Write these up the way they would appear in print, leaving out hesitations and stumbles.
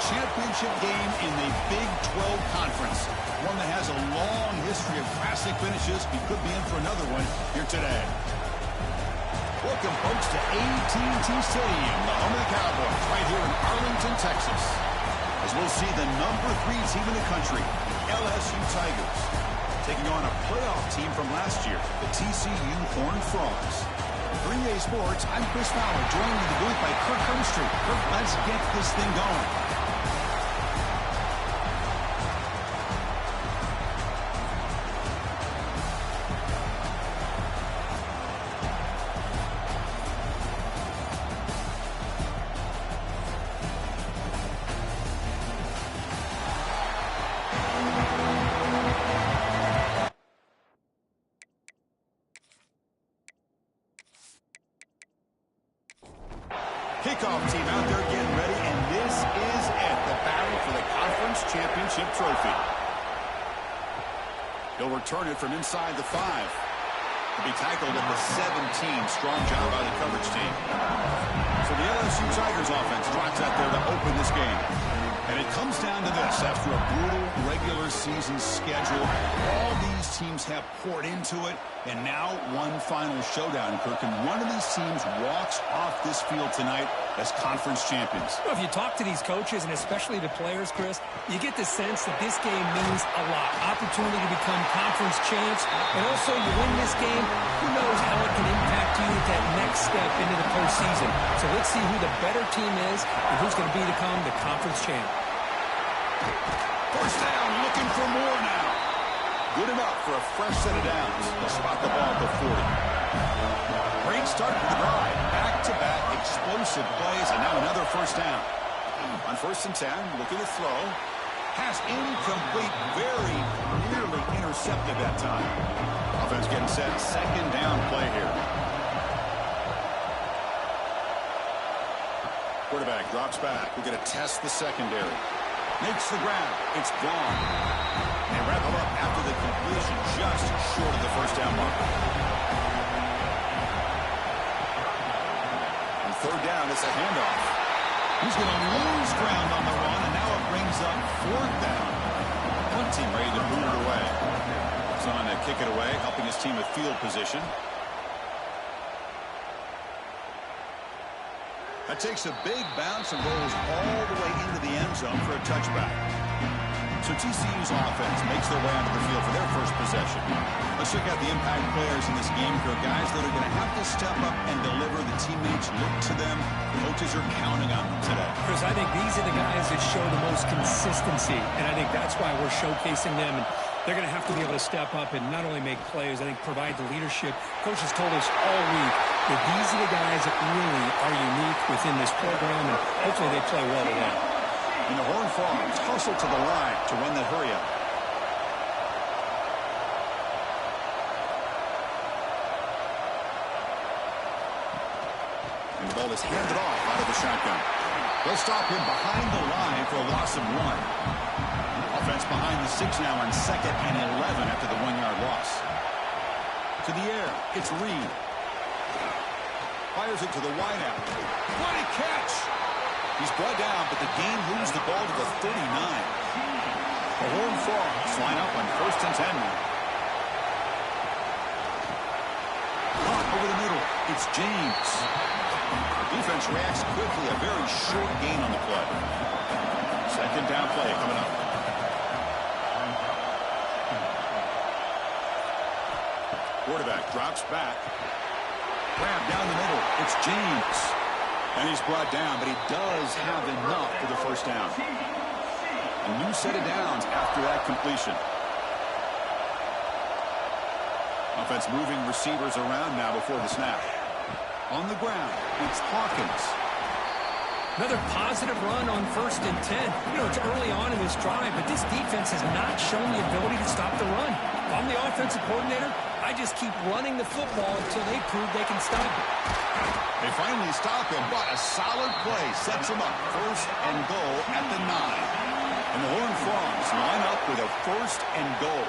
championship game in the Big 12 Conference. One that has a long history of classic finishes. He could be in for another one here today. Welcome, folks, to AT&T Stadium, the home of the Cowboys, right here in Arlington, Texas. As we'll see the number 3 team in the country, LSU Tigers, taking on a playoff team from last year, the TCU Horned Frogs. 3A Sports, I'm Chris Fowler, joined in the booth by Kirk Hermstreet. Kirk, let's get this thing going. Kickoff team out there getting ready, and this is it, the battle for the conference championship trophy. He'll return it from inside the 5. To be tackled at the 17. Strong job by the coverage team. So the LSU Tigers offense drops out there to open this game. And it comes down to this. After a brutal regular season schedule, all these teams have poured into it, and now one final showdown, Kirk. And one of these teams walks off this field tonight as conference champions. Well, if you talk to these coaches, and especially the players, Chris, you get the sense that this game means a lot. Opportunity to become conference champs, and also you win this game, who knows how it can impact you at that next step into the postseason. So let's see who the better team is and who's going to become the conference champ. First down, looking for more now. Good enough for a fresh set of downs. They'll spot the ball at the 40. Great start to the drive. Back-to-back explosive plays, and now another first down. On 1st and 10, looking to throw. Pass incomplete, very nearly intercepted that time. Offense getting set, 2nd down play here. Quarterback drops back. We're going to test the secondary. Makes the grab. It's gone. They wrap him up after the completion, just short of the first down mark. On 3rd down, it's a handoff. He's going to lose ground on the run, and now it brings up 4th down. One team ready to boot it away. He's on to kick it away, helping his team with field position. That takes a big bounce and rolls all the way into the end zone for a touchback. So TCU's offense makes their way onto the field for their first possession. Let's check out the impact players in this game here, guys that are going to have to step up and deliver. The teammates look to them. Coaches are counting on them today. Chris, I think these are the guys that show the most consistency, and I think that's why we're showcasing them. And they're going to have to be able to step up and not only make plays, I think provide the leadership. Coaches told us all week that these are the guys that really are unique within this program, and hopefully they play well today. And the Horned Frogs hustle to the line to run that hurry up. And the ball is handed off out of the shotgun. They'll stop him behind the line for a loss of 1. Offense behind the 6 now on 2nd and 11 after the 1-yard loss. To the air, it's Reed. Fires it to the wideout. What a catch! He's brought down, but the game moves the ball to the 39. The Horned Frogs line up on 1st and 10 now. Caught over the middle. It's James. Defense reacts quickly. A very short gain on the play. 2nd down play coming up. Quarterback drops back. Grab down the middle. It's James. And he's brought down, but he does have enough for the first down. A new set of downs after that completion. Offense moving receivers around now before the snap. On the ground, it's Hawkins. Another positive run on 1st and 10. You know, it's early on in this drive, but this defense has not shown the ability to stop the run. If I'm the offensive coordinator, I just keep running the football until they prove they can stop it. They finally stop him, but a solid play sets him up. 1st and goal at the 9. And the Horned Frogs line up with a 1st and goal.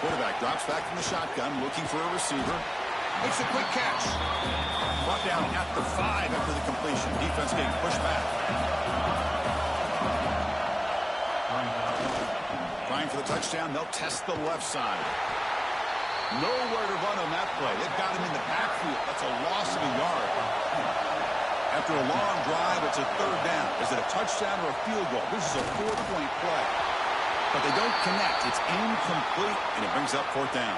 Quarterback drops back from the shotgun, looking for a receiver. Makes a quick catch. Brought down at the 5 after the completion. Defense getting pushed back. Trying for the touchdown. They'll test the left side. Nowhere to run on that play. They've got him in the backfield. That's a loss of a yard. After a long drive, it's a third down. Is it a touchdown or a field goal? This is a 4-point play. But they don't connect. It's incomplete, and it brings up fourth down.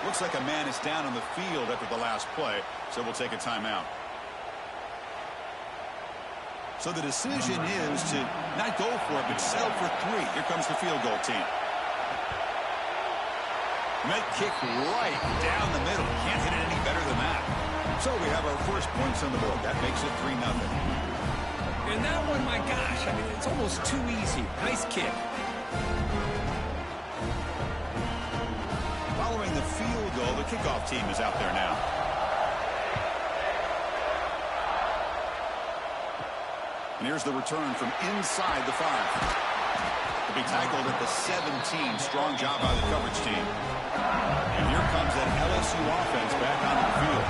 Looks like a man is down on the field after the last play, so we'll take a timeout. So the decision is to not go for it, but settle for 3. Here comes the field goal team. Might kick right down the middle. Can't hit it any better than that. So we have our first points on the board. That makes it 3-0. And that one, my gosh, I mean, it's almost too easy. Nice kick. Following the field goal, the kickoff team is out there now. And here's the return from inside the 5. To be tackled at the 17. Strong job by the coverage team. And here comes that LSU offense back onto the field.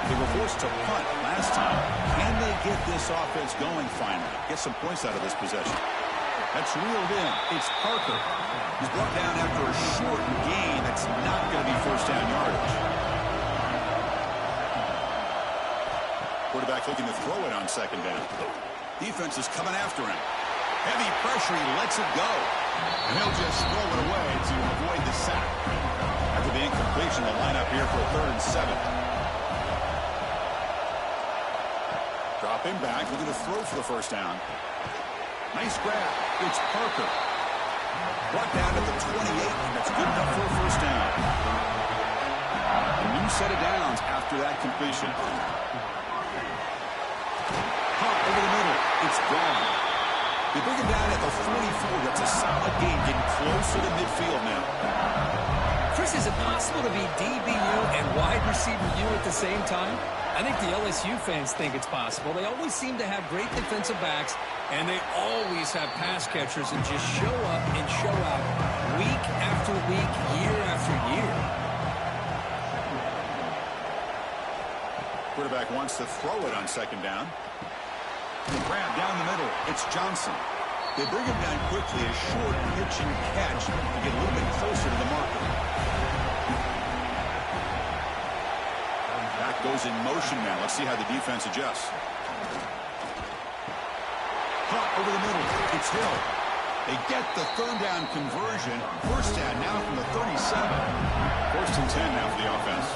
They were forced to punt last time. Can they get this offense going finally? Get some points out of this possession. That's reeled in. It's Parker. He's brought down after a short gain. That's not going to be first down yardage. Quarterback looking to throw it on second down. Defense is coming after him. Heavy pressure. He lets it go. And he'll just throw it away to avoid the sack. After the incompletion, they'll line up here for a 3rd and 7. Drop him back. Looking to throw for the first down. Nice grab. It's Parker. Brought down at the 28, and that's good enough for a first down. A new set of downs after that completion. Pump over the middle. It's gone. They bring him down at the 44. That's a solid gain, getting closer to midfield now. Chris, is it possible to be DBU and wide receiver U at the same time? I think the LSU fans think it's possible. They always seem to have great defensive backs, and they always have pass catchers that just show up and show out week after week, year after year. Quarterback wants to throw it on second down. The grab down the middle. It's Johnson. They bring him down quickly, a short pitch and catch to get a little bit closer to the marker. Back goes in motion now. Let's see how the defense adjusts. Caught over the middle. It's Hill. They get the third down conversion. First down now from the 37. First and 10 now for the offense.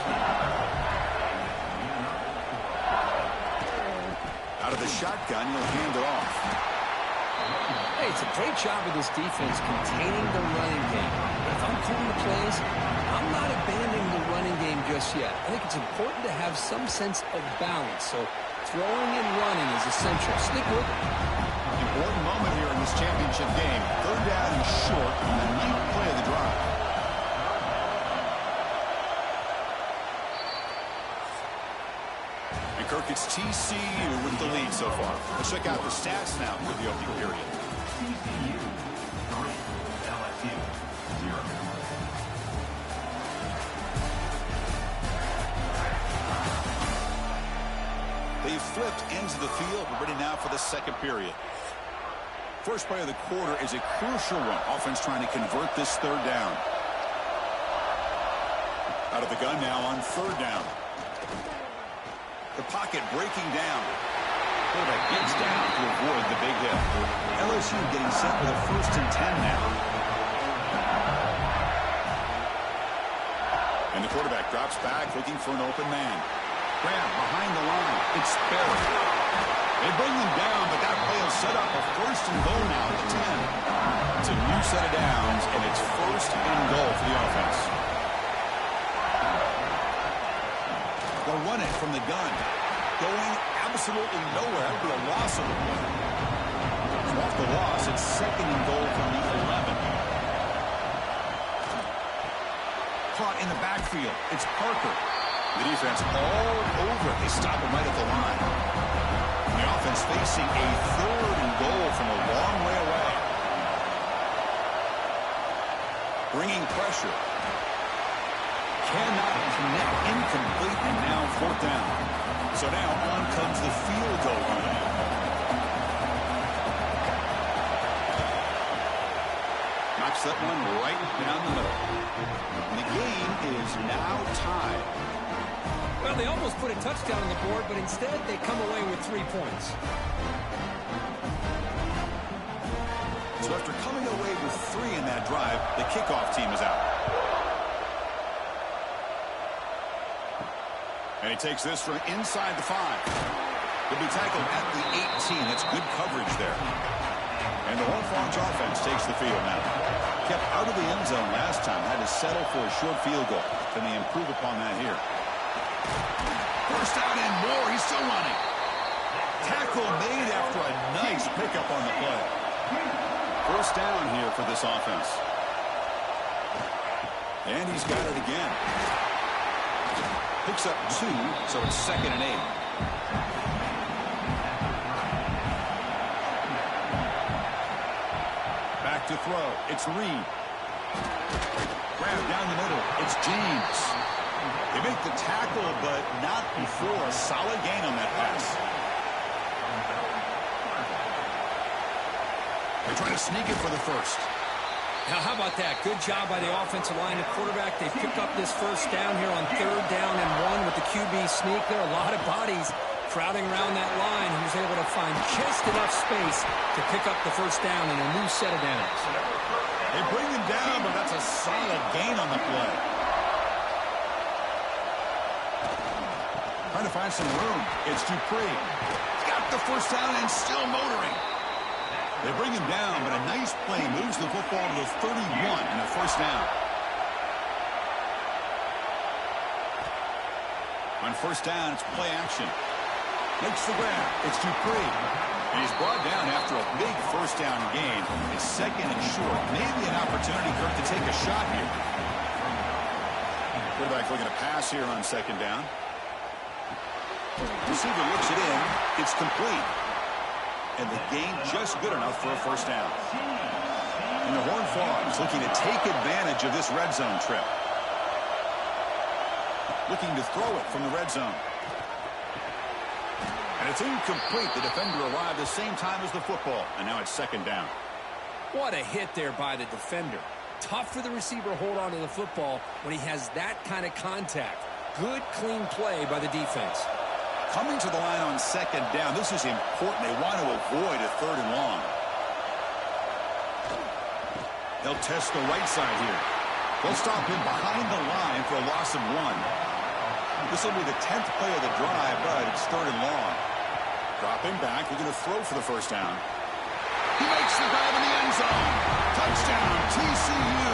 Out of the shotgun, he'll hand it off. Hey, it's a great job of this defense containing the running game. But if I'm calling the plays, I'm not abandoning the running game just yet. I think it's important to have some sense of balance. So throwing and running is essential. Stick with it. Important moment here in this championship game. Third down and short on the 9th play of the drive. And Kirk, it's TCU with the lead so far. Let's check out the stats now for the opening period. TCU 3, LSU 0. They flipped into the field. We're ready now for the second period. First play of the quarter is a crucial one. Offense trying to convert this third down. Out of the gun now on third down. The pocket breaking down. Quarterback gets down to avoid the big hit. LSU getting set with a 1st and 10 now. And the quarterback drops back looking for an open man. Grab behind the line. It's Barrett. They bring them down, but that play will set up a 1st and goal now at the 10. It's a new set of downs, and it's 1st and goal for the offense. They'll run it from the gun. Going absolutely nowhere. That would be a loss of the play. So off the loss, it's 2nd and goal from the 11. Caught in the backfield. It's Parker. The defense all over. They stop him right at the line. And the offense facing a 3rd and goal from a long way away. Bringing pressure. Cannot connect, incomplete, and now fourth down. So now on comes the field goal line. Knocks that one right down the middle. And the game is now tied. Well, they almost put a touchdown on the board, but instead they come away with 3 points. So after coming away with 3 in that drive, the kickoff team is out. And he takes this from inside the 5. He'll be tackled at the 18. That's good coverage there. And the Horned offense takes the field now. Kept out of the end zone last time. Had to settle for a short field goal. Can they improve upon that here? First down and more. He's still running. Tackle made after a nice pickup on the play. First down here for this offense. And he's got it again. Picks up 2, so it's 2nd and 8. Back to throw. It's Reed. Grab down the middle. It's James. They make the tackle, but not before a solid gain on that pass. They're trying to sneak it for the first. Now, how about that? Good job by the offensive line and quarterback. They pick up this first down here on 3rd down and 1 with the QB sneak. There are a lot of bodies crowding around that line. He was able to find just enough space to pick up the first down in a new set of downs. They bring him down, but that's a solid gain on the play. Trying to find some room. It's Dupree. Got the first down and still motoring. They bring him down, but a nice play moves the football to the 31 and a first down. On first down, it's play action. Makes the grab. It's Dupree. And he's brought down after a big first down gain. It's 2nd and short. Maybe an opportunity, Kirk, to take a shot here. Quarterback looking to pass here on 2nd down. Receiver looks it in. It's complete. And the gain just good enough for a first down. And the Horned Frogs looking to take advantage of this red zone trip. Looking to throw it from the red zone. And it's incomplete. The defender arrived the same time as the football. And now it's 2nd down. What a hit there by the defender. Tough for the receiver to hold on to the football when he has that kind of contact. Good, clean play by the defense. Coming to the line on 2nd down, this is important. They want to avoid a 3rd and long. They'll test the right side here. They'll stop him behind the line for a loss of 1. This will be the 10th play of the drive, but it's 3rd and long. Drop him back. They're going to throw for the first down. He makes the grab in the end zone. Touchdown, TCU.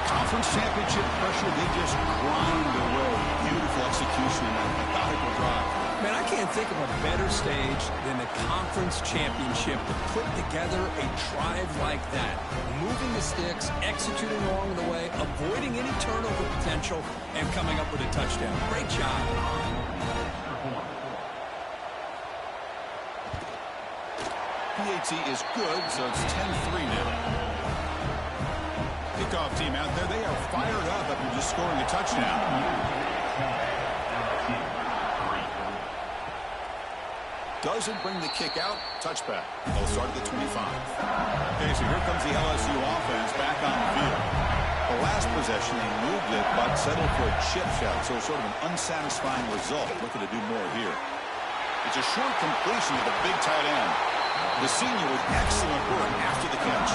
Conference championship pressure, they just grind away. Beautiful execution in that methodical drive. Man, I can't think of a better stage than the conference championship to put together a drive like that. Moving the sticks, executing along the way, avoiding any turnover potential, and coming up with a touchdown. Great job. PAT is good, so it's 10-3 now. Kickoff team out there, they are fired up after just scoring a touchdown. Doesn't bring the kick out. Touchback. They'll start at the 25. Okay, so here comes the LSU offense back on the field. The last possession, they moved it, but settled for a chip shot, so it's sort of an unsatisfying result. Looking to do more here. It's a short completion to the big tight end. The senior with excellent work after the catch.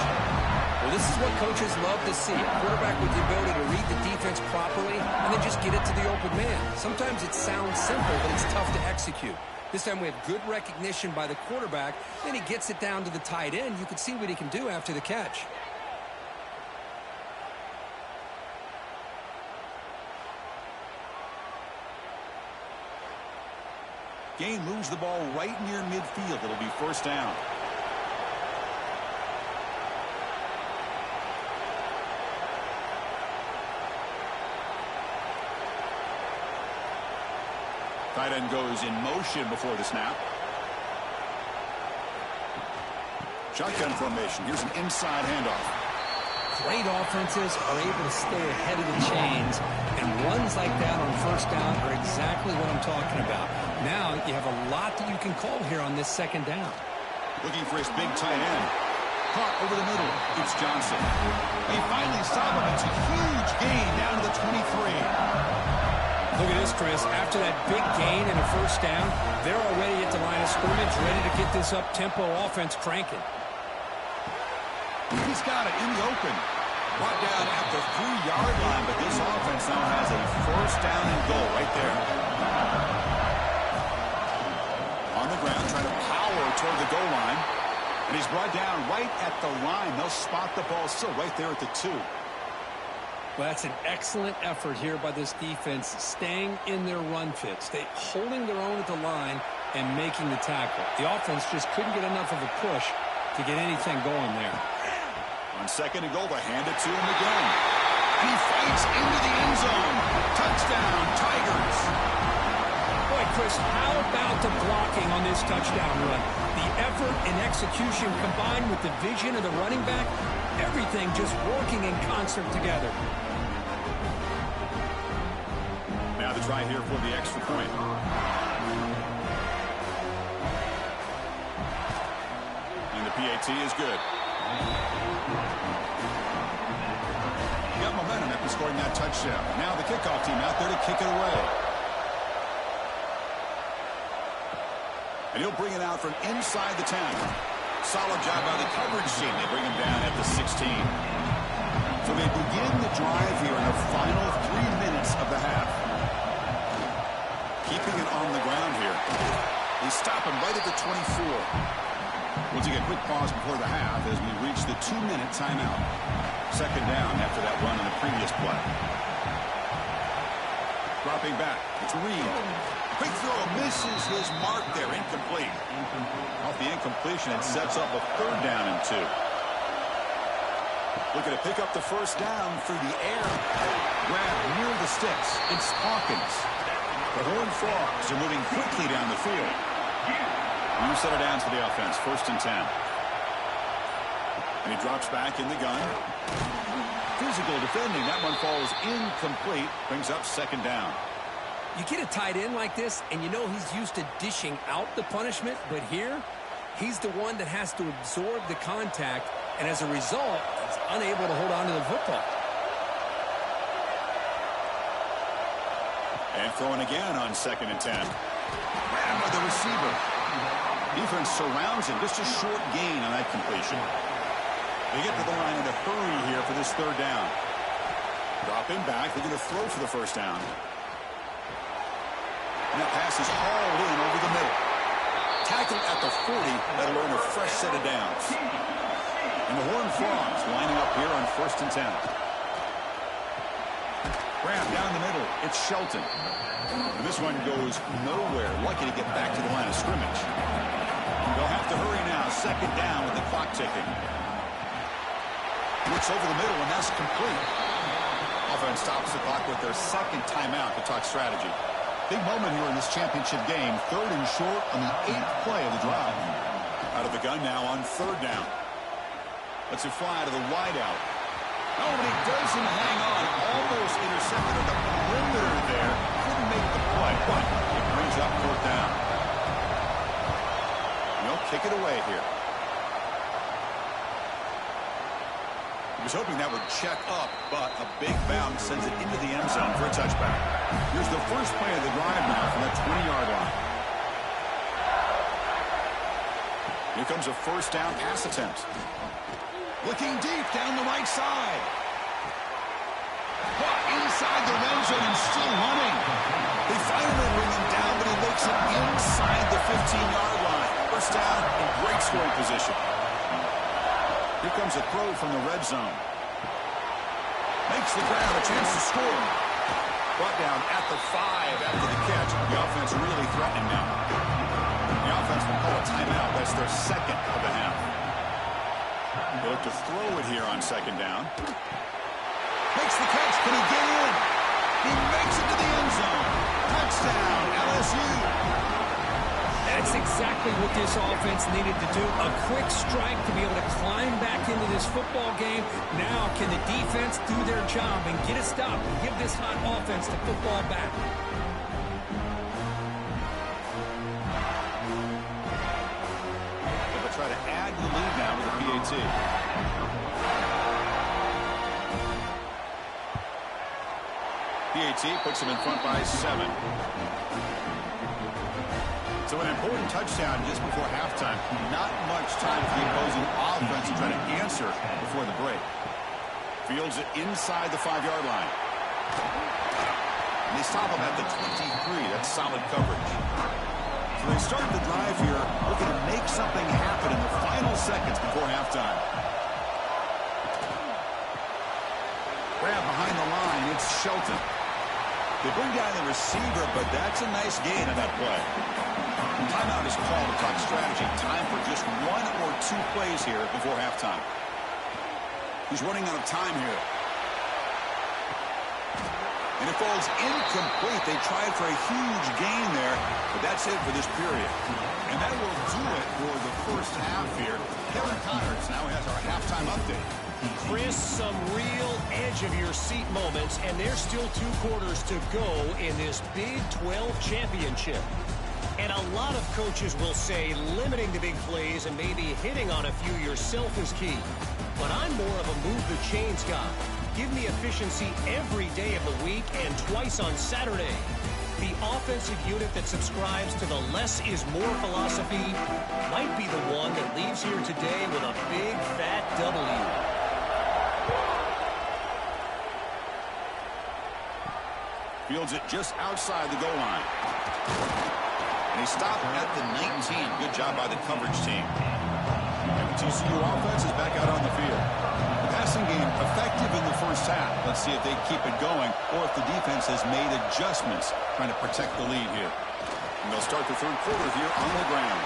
Well, this is what coaches love to see. A quarterback with the ability to read the defense properly and then just get it to the open man. Sometimes it sounds simple, but it's tough to execute. This time we have good recognition by the quarterback. Then he gets it down to the tight end. You can see what he can do after the catch. Gain moves the ball right near midfield. It'll be first down. Tight end goes in motion before the snap. Shotgun formation. Here's an inside handoff. great offenses are able to stay ahead of the chains, and runs like that on first down are exactly what I'm talking about. Now you have a lot that you can call here on this second down. Looking for his big tight end. Caught over the middle. It's Johnson. They finally stop him. It's a huge gain down to the 23. Look at this, Chris. After that big gain and a first down, they're already at the line of scrimmage, ready to get this up-tempo offense cranking. He's got it in the open. Brought down at the 3-yard line, but this offense now has a first down and goal right there. On the ground, trying to power toward the goal line. And he's brought down right at the line. They'll spot the ball still right there at the 2. Well, that's an excellent effort here by this defense, staying in their run fit, holding their own at the line and making the tackle. The offense just couldn't get enough of a push to get anything going there. On second and goal, they hand it to him again. And he fights into the end zone. Touchdown, Tigers. Boy, Chris, how about the blocking on this touchdown run? The effort and execution combined with the vision of the running back, everything just working in concert together. Now the try here for the extra point. And the PAT is good. He got momentum after scoring that touchdown. Now the kickoff team out there to kick it away. And he'll bring it out from inside the 10. Solid job by the coverage team. They bring him down at the 16. So they begin the drive here in the final 3 minutes of the half. Keeping it on the ground here. They stop him right at the 24. We'll take a quick pause before the half as we reach the 2-minute timeout. Second down after that run in the previous play. Dropping back. It's Reed. Quick throw misses his mark there. Incomplete. Off the incompletion, it sets up a 3rd down and 2. Looking to pick up the first down through the air. Grab near the sticks. It's Hawkins. The Horned Frogs are moving quickly down the field. New set of downs for the offense. 1st and 10. And he drops back in the gun. Physical defending. That one falls incomplete. Brings up 2nd down. You get a tight end like this, and you know he's used to dishing out the punishment, but here, he's the one that has to absorb the contact, and as a result, he's unable to hold on to the football. And throwing again on 2nd and 10. Grabbed by the receiver. Defense surrounds him. Just a short gain on that completion. They get to the line in a hurry here for this 3rd down. Dropping back. They're going to throw for the first down. And that pass is hauled in over the middle. Tackled at the 40. That'll earn a fresh set of downs. And the Horned Frogs lining up here on 1st and 10. Grab down the middle. It's Shelton. And this one goes nowhere. Lucky to get back to the line of scrimmage. They'll have to hurry now. 2nd down with the clock ticking. Looks over the middle, and that's complete. Offense stops the clock with their 2nd timeout to talk strategy. Big moment here in this championship game. 3rd and short on the 8th play of the drive. Out of the gun now on 3rd down. Lets it fly to the wideout. Oh, and he doesn't hang on. Almost intercepted at the perimeter there. Couldn't make the play, but it brings up 4th down. And they'll kick it away here. He was hoping that would check up, but a big bounce sends it into the end zone for a touchback. Here's the first play of the drive now from that 20-yard line. Here comes a first down pass attempt. Looking deep down the right side. But inside the red zone and still running. They finally bring him down, but he makes it inside the 15-yard line. First down in great scoring position. Here comes a throw from the red zone. Makes the grab, a chance to score. Brought down at the 5 after the catch. The offense really threatening now. The offense will call a timeout. That's their 2nd of the half. They look to throw it here on 2nd down. Makes the catch. Can he get in? He makes it to the end zone. Touchdown, LSU. That's exactly what this offense needed to do. A quick strike to be able to climb back into this football game. Now, can the defense do their job and get a stop and give this hot offense the football back? They'll try to add the lead now with a PAT. PAT puts them in front by 7. So an important touchdown just before halftime. Not much time for the opposing offense to try to answer before the break. Fields it inside the 5-yard line. And they stop him at the 23. That's solid coverage. So they start the drive here looking to make something happen in the final seconds before halftime. Grab behind the line. It's Shelton. They bring down the receiver, but that's a nice gain on that play. Timeout is called to talk strategy. Time for just 1 or 2 plays here before halftime. He's running out of time here. And it falls incomplete. They tried for a huge gain there, but that's it for this period. And that will do it for the first half here. Kevin Connors now has our halftime update. Chris, some real edge-of-your-seat moments, and there's still 2 quarters to go in this Big 12 championship. And a lot of coaches will say limiting the big plays and maybe hitting on a few yourself is key. But I'm more of a move-the-chains guy. Give me efficiency every day of the week and twice on Saturday. The offensive unit that subscribes to the less is more philosophy might be the one that leaves here today with a big, fat W. Fields it just outside the goal line. And he stopped at the 19. Good job by the coverage team. And the TCU offense is back out on the field. The passing game effective in the first half. Let's see if they keep it going or if the defense has made adjustments trying to protect the lead here. And they'll start the third quarter here on the ground.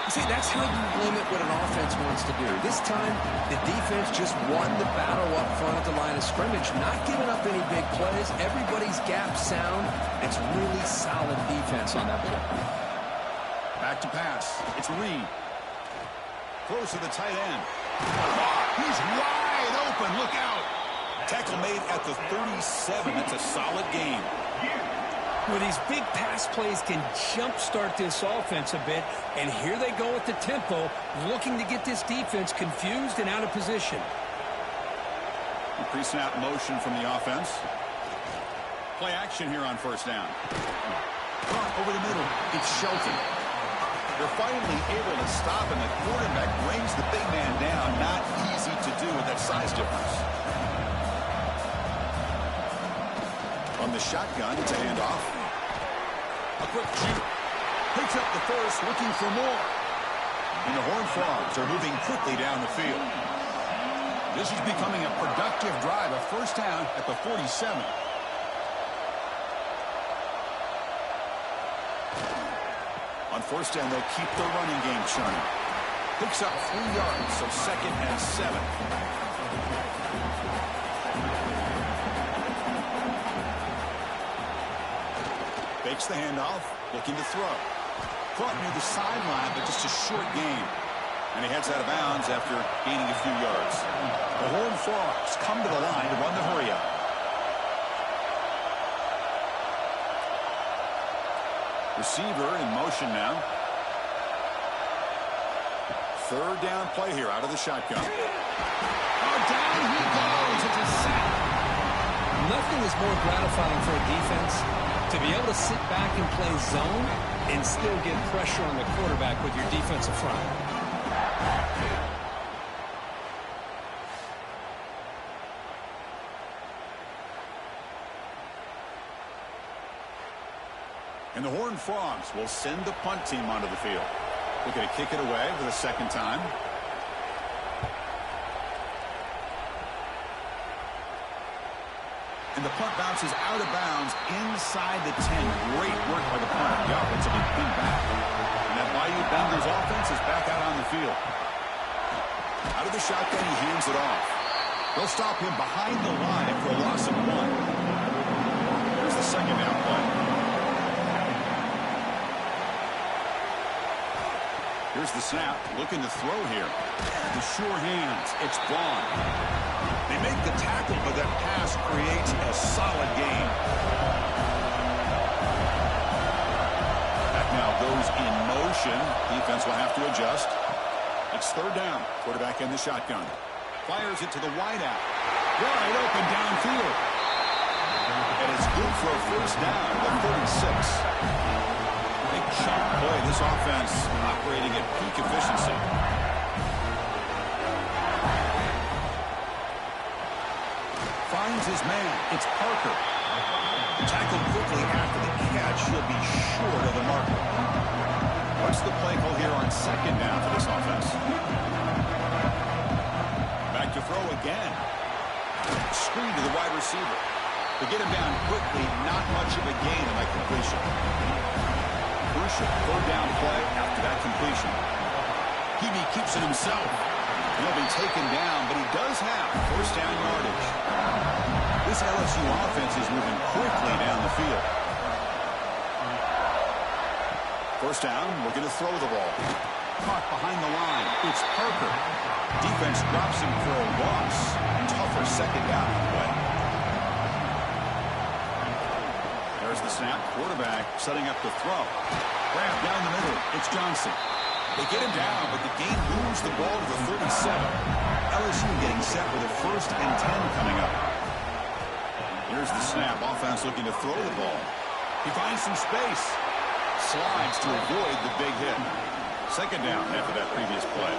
See, that's how you limit what an offense wants to do. This time, the defense just won the battle up front at the line of scrimmage, not giving up any big plays. Everybody's gap sound. It's really solid defense on that play. Back to pass. It's Reed. Close to the tight end. He's wide open. Look out. Tackle made at the 37. That's a solid game. Well, these big pass plays can jumpstart this offense a bit, and here they go at the tempo, looking to get this defense confused and out of position. Pre-snap motion from the offense. Play action here on first down. Over the middle, it's Shelton. They're finally able to stop, and the quarterback brings the big man down. Not easy to do with that size difference. On the shotgun, it's a handoff. A quick shoot. Picks up the first, looking for more. And the Horned Frogs are moving quickly down the field. This is becoming a productive drive. A first down at the 47. On first down, they'll keep their running game churning. Picks up 3 yards, so 2nd and 7. Fakes the handoff, looking to throw. Caught near the sideline, but just a short gain. And he heads out of bounds after gaining a few yards. The Horned Frogs come to the line to run the hurry-up. Receiver in motion now. 3rd down play here out of the shotgun. Oh, down he goes. It's a sack. Nothing is more gratifying for a defense to be able to sit back and play zone and still get pressure on the quarterback with your defensive front. And the Horned Frogs will send the punt team onto the field. They're going to kick it away for the 2nd time. And the punt bounces out of bounds inside the 10. Great work by the punter. The offensive line pinned back. And that Bayou Bengals offense is back out on the field. Out of the shotgun, he hands it off. They'll stop him behind the line for a loss of 1. Here's the 2nd down play. Here's the snap, looking to throw here. The sure hands, it's gone. They make the tackle, but that pass creates a solid gain. That now goes in motion. Defense will have to adjust. It's third down. Quarterback in the shotgun. Fires it to the wideout. Wide open downfield. And it's good for a first down at the 36. Big chunk play. This offense operating at peak efficiency. Finds his man. It's Parker. Tackled quickly after the catch. He'll be short of the marker. What's the play call here on second down for this offense? Back to throw again. Screen to the wide receiver. To get him down quickly, not much of a gain on that completion. Crucial third down play after that completion. Hebe keeps it himself. He'll be taken down, but he does have first down yardage. This LSU offense is moving quickly down the field. First down, looking to throw the ball. Caught behind the line. It's Parker. Defense drops him for a loss. Tougher second down on the way. There's the snap. Quarterback setting up the throw. Grab down the middle. It's Johnson. They get him down, but the game moves the ball to the 37. LSU getting set with a 1st and 10 coming up. Here's the snap. Offense looking to throw the ball. He finds some space. Slides to avoid the big hit. Second down after that previous play.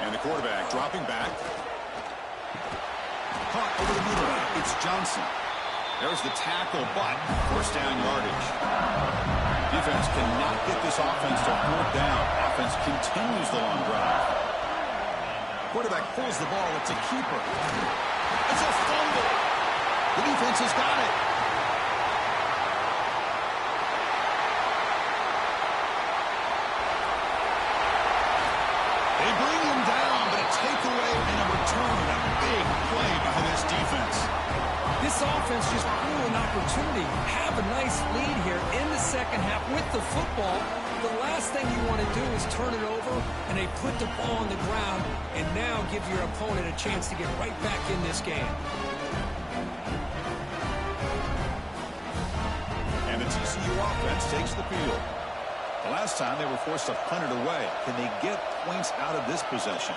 And the quarterback dropping back. Caught over the middle. It's Johnson. There's the tackle, but first down yardage. Defense cannot get this offense to fourth down. Offense continues the long drive. Quarterback pulls the ball. It's a keeper. It's a fumble. The defense has got it. They bring him down, but a takeaway and a return. A big play by this defense. This offense just blew an opportunity. Have a nice lead here in the second half with the football. The last thing you want to do is turn it over, and they put the ball on the ground and now give your opponent a chance to get right back in this game. And the TCU offense takes the field. The last time they were forced to punt it away. Can they get points out of this possession?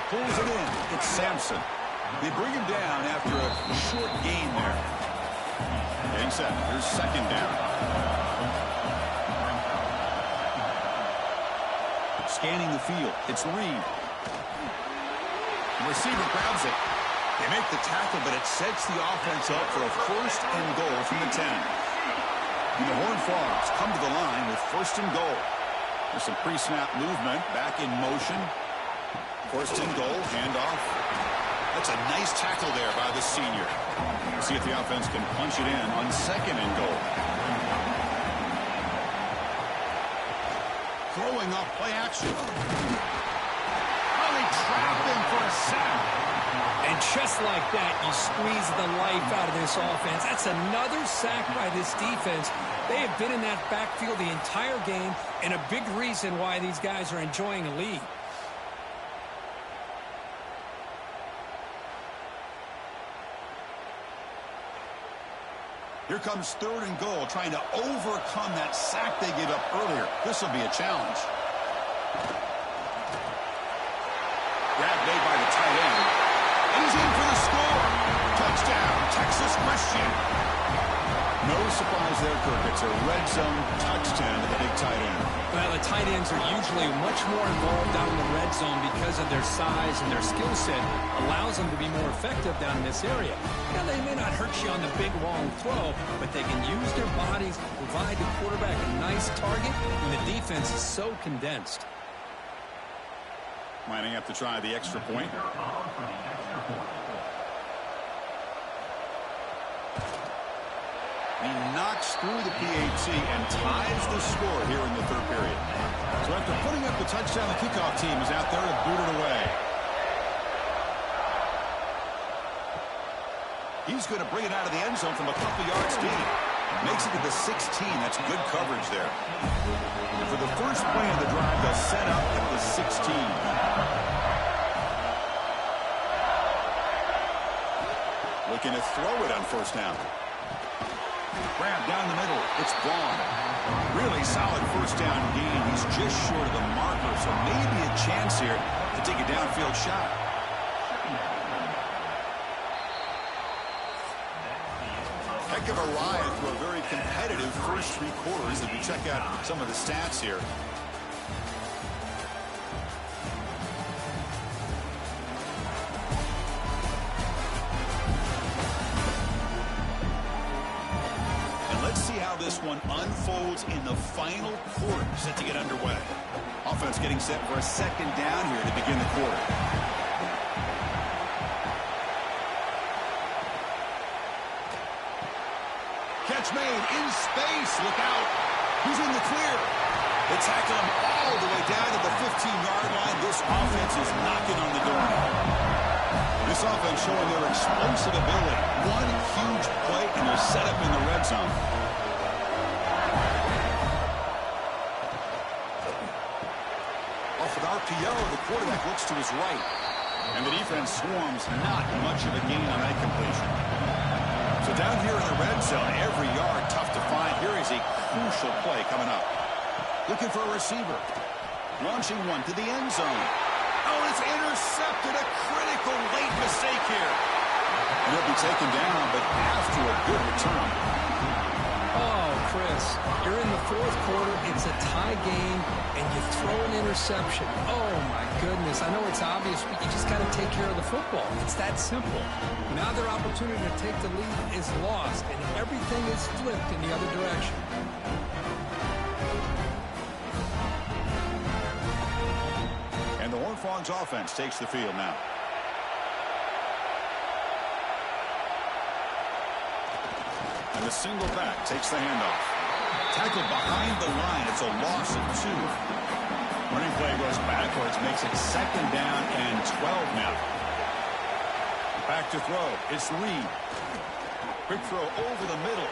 Pulls it in. It's Sampson. They bring him down after a short gain there. Getting set. Here's second down. Scanning the field. It's Reed. The receiver grabs it. They make the tackle, but it sets the offense up for a 1st and goal from the 10. And the Horned Frogs come to the line with 1st and goal. There's some pre-snap movement. Back in motion. 1st and goal. Handoff. That's a nice tackle there by the senior. We'll see if the offense can punch it in on 2nd and goal. Throwing up play action. Oh, they trap him for a sack. And just like that, you squeeze the life out of this offense. That's another sack by this defense. They have been in that backfield the entire game, and a big reason why these guys are enjoying a lead. Here comes 3rd and goal, trying to overcome that sack they gave up earlier. This will be a challenge. Grab made by the tight end. And he's in for the score. Touchdown, Texas Christian. No surprise there, Kirk. It's a red zone touchdown to the big tight end. Well, the tight ends are usually much more involved down in the red zone because of their size and their skill set allows them to be more effective down in this area. Now, they may not hurt you on the big, long throw, but they can use their bodies, provide the quarterback a nice target when the defense is so condensed. Lining up to try the extra point. He knocks through the PAT and ties the score here in the 3rd period. So after putting up the touchdown, the kickoff team is out there to boot it away. He's going to bring it out of the end zone from a couple yards deep. Makes it to the 16. That's good coverage there. And for the first play of the drive, they'll set up at the 16. Looking to throw it on first down. Grab down the middle. It's Braun. Really solid first down gain. He's just short of the marker, so maybe a chance here to take a downfield shot. Heck of a ride through a very competitive first three quarters as we check out some of the stats here. And let's see how this one unfolds in the final quarter set to get underway. Offense getting set for a second down here to begin the quarter. Catch made in space. Look out. He's in the clear. They tackle him all the way down to the 15-yard line. This offense is knocking on the door. This offense showing their explosive ability. One huge play, and they're set up in the red zone. Off an RPO, the quarterback looks to his right. And the defense swarms. Not much of a gain on that completion. So down here in the red zone, every yard tough to find. Here is a crucial play coming up. Looking for a receiver. Launching one to the end zone. Oh, it's intercepted. A critical late mistake here. And he'll be taken down, but after a good return. Oh, Chris, you're in the fourth quarter. It's a tie game, and you throw an interception. Oh, my goodness. I know it's obvious, but you just got to take care of the football. It's that simple. Now their opportunity to take the lead is lost, and everything is flipped in the other direction. And the Horned Frogs offense takes the field now. And the single back takes the handoff. Tackled behind the line. It's a loss of 2. Running play goes backwards, makes it second down and 12 now. Back to throw. It's Reed. Quick throw over the middle.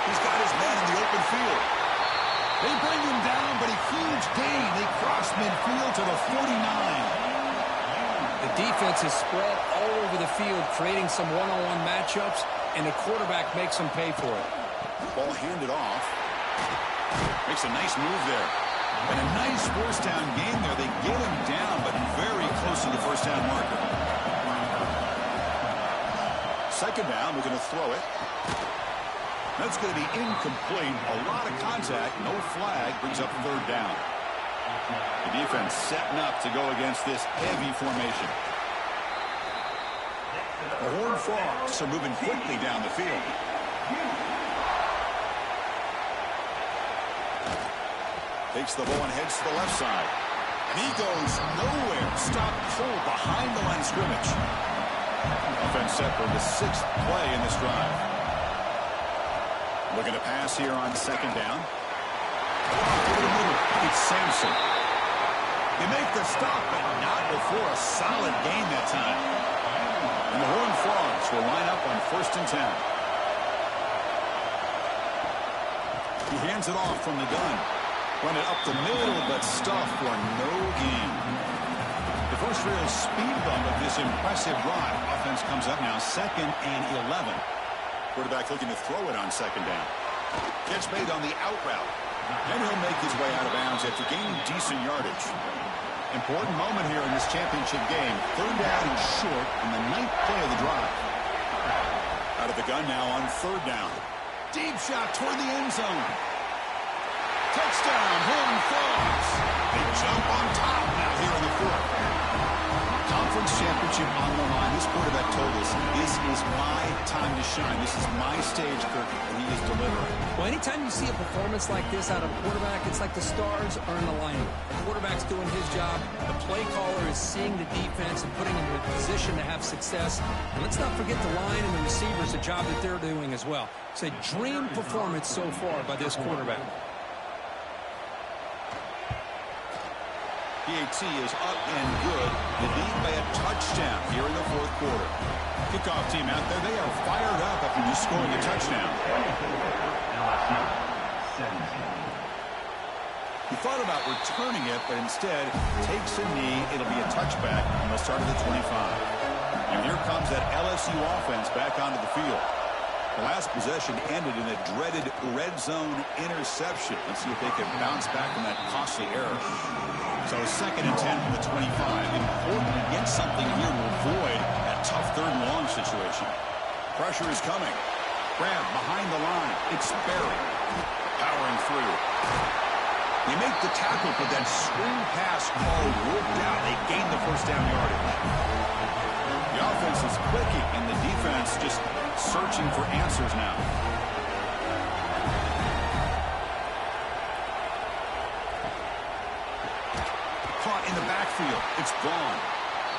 He's got his man in the open field. They bring him down, but a huge gain. They cross midfield to the 49. The defense is spread all over the field, creating some one-on-one matchups, and the quarterback makes them pay for it. Ball handed off. Makes a nice move there. And a nice first down gain there. They get him down, but very close to the first down marker. Second down, we're going to throw it. That's going to be incomplete. A lot of contact, no flag, brings up third down. The defense setting up to go against this heavy formation. The Horned Frogs are moving quickly down the field. Takes the ball and heads to the left side. And he goes nowhere. Stop cold behind the line of scrimmage. Offense set for the 6th play in this drive. Looking to pass here on second down. Over the middle. It's Sampson. They make the stop, but not before a solid gain that time. And the Horned Frogs will line up on 1st and 10. He hands it off from the gun. Run it up the middle, but stuffed for no gain. The first real speed bump of this impressive drive. Offense comes up now 2nd and 11. Quarterback looking to throw it on second down. Gets made on the out route. And he'll make his way out of bounds after gaining decent yardage. Important moment here in this championship game. Third down and short in the 9th play of the drive. Out of the gun now on third down. Deep shot toward the end zone. Touchdown, Horned Frogs. They jump on top now here in the 4th. Conference championship on the line. This quarterback told us, this is my time to shine. This is my stage, Kirk, and he is delivering. Well, anytime you see a performance like this out of a quarterback, it's like the stars are in alignment. The quarterback's doing his job. The play caller is seeing the defense and putting him in a position to have success. And let's not forget the line and the receivers, the job that they're doing as well. It's a dream performance so far by this quarterback. PAT is up and good. The lead by a touchdown here in the fourth quarter. Kickoff team out there, they are fired up after just scoring a touchdown. LSU 17. He thought about returning it, but instead takes a knee. It'll be a touchback, and they'll start at the 25. And here comes that LSU offense back onto the field. The last possession ended in a dreaded red zone interception. Let's see if they can bounce back from that costly error. So 2nd and 10 from the 25. Important to get something here to avoid that tough 3rd and long situation. Pressure is coming. Grab behind the line. It's Berry. Powering through. They make the tackle, but that swing pass call worked out. They gained the first down yardage. The offense is clicking, and the defense just searching for answers now. Caught in the backfield. It's gone.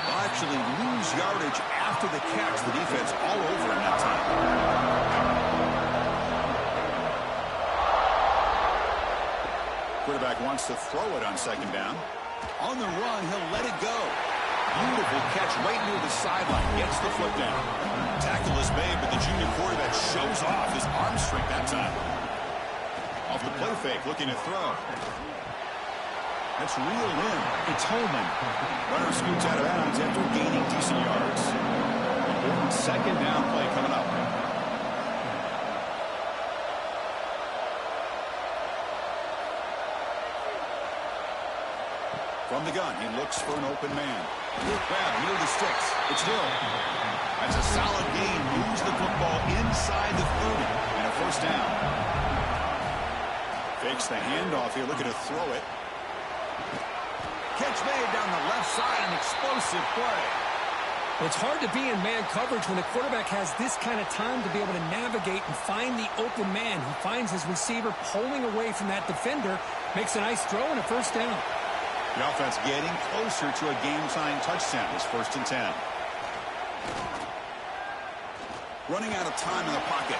They'll actually lose yardage after the catch. The defense all over him that time. Quarterback wants to throw it on 2nd down. On the run, he'll let it go. Beautiful catch right near the sideline. Gets the foot down. Tackle is made, but the junior quarterback shows off his arm strength that time. Off the play fake, looking to throw. That's reeled in. It's Holman. Runner scoots out of bounds after gaining decent yards. Important 2nd down play coming up. From the gun, he looks for an open man. Grab near the sticks. It's Hill. That's a solid gain. Moves the football inside the 30 and a first down. Fakes the handoff here, looking to throw it. Catch made down the left side, an explosive play. It's hard to be in man coverage when the quarterback has this kind of time to be able to navigate and find the open man. He finds his receiver pulling away from that defender, makes a nice throw and a first down. The offense getting closer to a game-tying touchdown. It's 1st and 10. Running out of time in the pocket.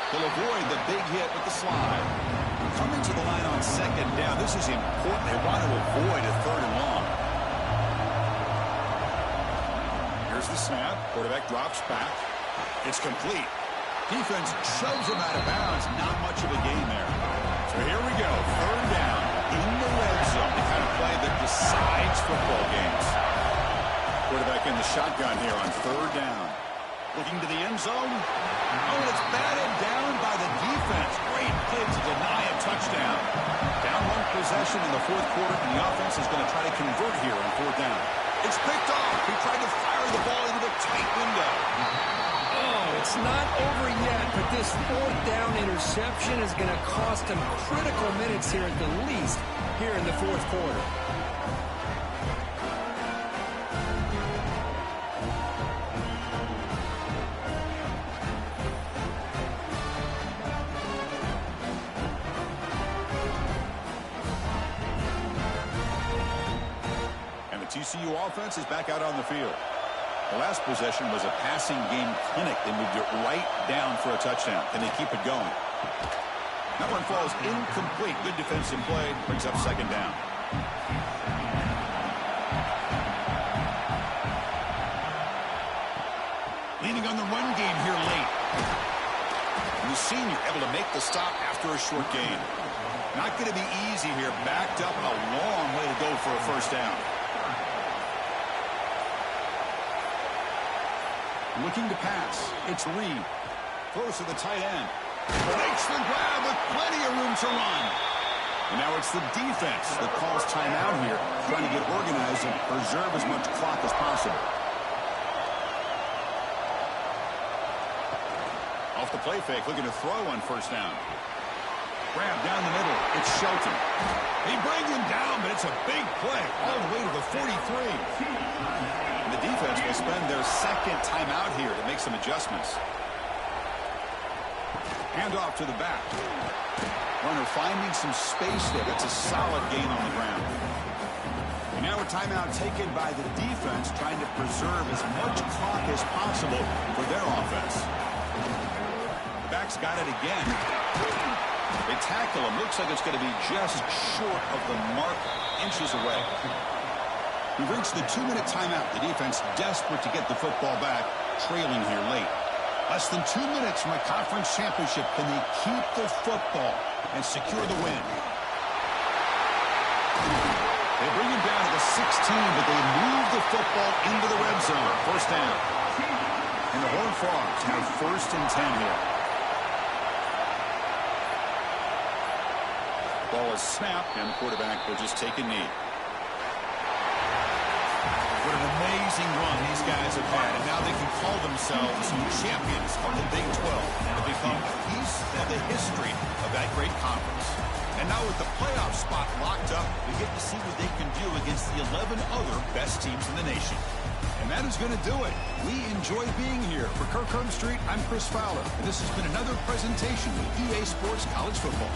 He'll avoid the big hit with the slide. Coming to the line on 2nd down. This is important. They want to avoid a 3rd and long. Here's the snap. Quarterback drops back. It's complete. Defense shoves him out of bounds. Not much of a gain there. So here we go. 3rd down in the red zone. The kind of play that decides football games. Quarterback in the shotgun here on 3rd down. Looking to the end zone. Oh, and it's batted down by the defense. Great play to deny a touchdown. Down 1 possession in the 4th quarter, and the offense is going to try to convert here on 4th down. It's picked off. He tried to fire the ball into the tight window. Oh, it's not over yet, but this 4th down interception is going to cost him critical minutes here at the least here in the 4th quarter. TCU offense is back out on the field. The last possession was a passing game clinic. They moved it right down for a touchdown. Can they keep it going? That one falls incomplete. Good defensive play. Brings up 2nd down. Leaning on the run game here late. And the senior able to make the stop after a short gain. Not going to be easy here. Backed up a long way to go for a first down. Looking to pass. It's Reed. Throws to the tight end. Makes the grab with plenty of room to run. And now it's the defense that calls timeout here, trying to get organized and preserve as much clock as possible. Off the play fake, looking to throw on 1st down. Grab down the middle. It's Shelton. He brings him down, but it's a big play all the way to the 43. And the defense will spend their 2nd timeout here to make some adjustments. Hand off to the back. Runner finding some space there. That's a solid gain on the ground. And now a timeout taken by the defense, trying to preserve as much clock as possible for their offense. The back's got it again. They tackle him. Looks like it's going to be just short of the mark, inches away. We've reached the 2-minute timeout. The defense desperate to get the football back, trailing here late. Less than 2 minutes from a conference championship. Can they keep the football and secure the win? They bring him down to the 16, but they move the football into the red zone. First down. And the Horned Frogs have 1st and 10 here. Ball is snapped, and the quarterback will just take a knee. What an amazing run these guys have had, and now they can call themselves champions of the Big 12 and become a piece of the history of that great conference. And now with the playoff spot locked up, we get to see what they can do against the 11 other best teams in the nation. And that is going to do it. We enjoy being here. For Kirk Herbstreit, I'm Chris Fowler, and this has been another presentation with EA Sports College Football.